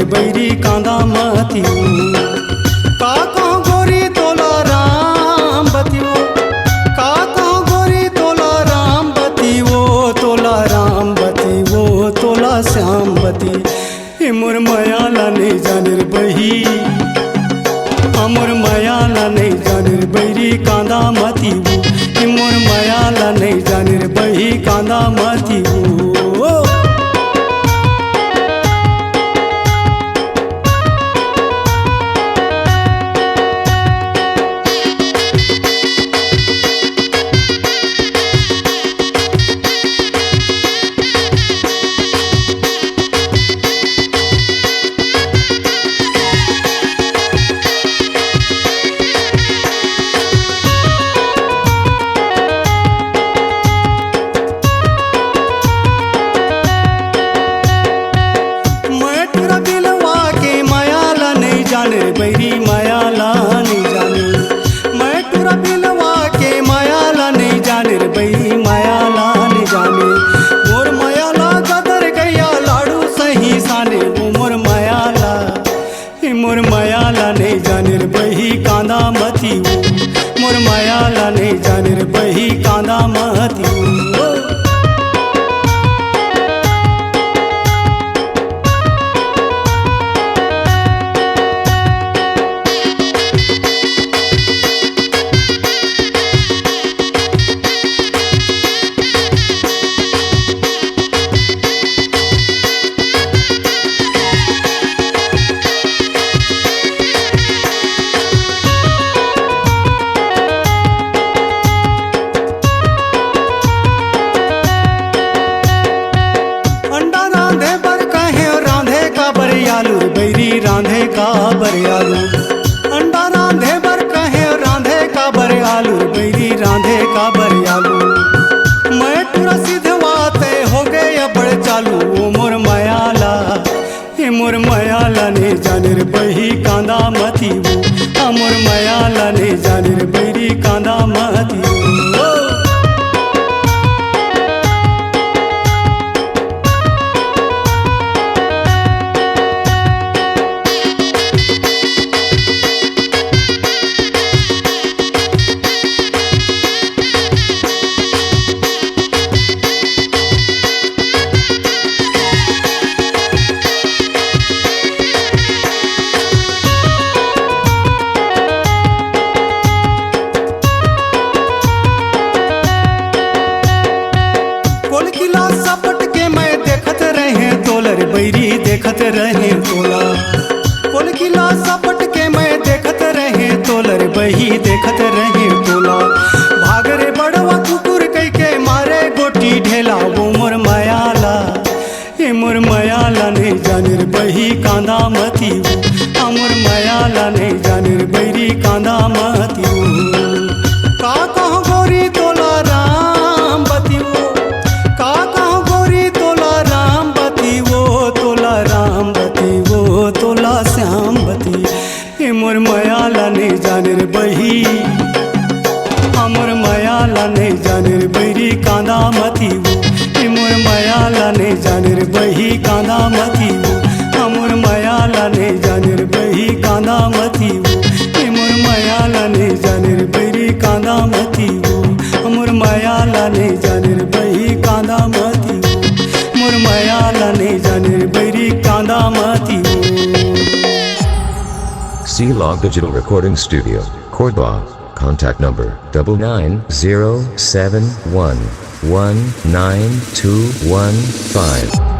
जानिर बैरी कांदा मती का कहूँ गोरी तोला राम बतियो का कहूँ गोरी तोला राम बती वो तोला राम बती वो तोला श्याम बती मोर मायाला नहीं जानिर बही मोर मायाला नहीं जानिर बैरी कांदा मती मोर मायाला नहीं जानिर बही कांदा मती बैरी मायाला नहीं जाने मैं तुरा बिलवा के मायाला नहीं जाने रे बैरी मायाला नहीं जाने मोर मायाला गदर गया लाड़ू सही साने वो मोर मायाला नहीं जाने रे बही कांदा मती मोर मायाला नहीं जाने रे बही कांदा मती आलू बैरी रांधे का बरे आलू अंडा रांधे बर कहे रांधे का बरे आलू बैरी रांधे का बरे आलू मैं पूरा सीधवाते हो गए बड़े चालू वो मोर मायाला नहीं जाने रे बही कांदा मती वो मोर मायाला नहीं जाने रे बैरी कांदा मती सपट के मैं देखत रहे तोलर बैरी देखत रहे तोला कोल किला सपट के मैं देखत रहे तोलर बही देखत रहे तोला भाग रे बड़वा कुकुर कह के मारे गोटी ढेला वो मोर मायाला नहीं जाने रे बही कांदा मती मोर मायाला नहीं जाने रे बैरी कांदा मती का कहूँ गोरी तोला राम बती का कहूँ गोरी तोला राम बती वो तोला श्याम बती मोर मायाला नहीं जाने रे बही मोर मायाला नहीं जाने रे बैरी कांदा मती मोर मायाला नहीं जाने रे बही कांदा मती मोर मायाला नहीं जाने रे बही कांदा मती मोर मायाला नहीं जाने रे बैरी कांदा मती मोर मायाला नहीं जाने रे बही कांदा मती मोर मायाला नहीं जाने रे बैरी कांदा मती C-Log Digital Recording Studio, Cordoba. Contact number 99071192115.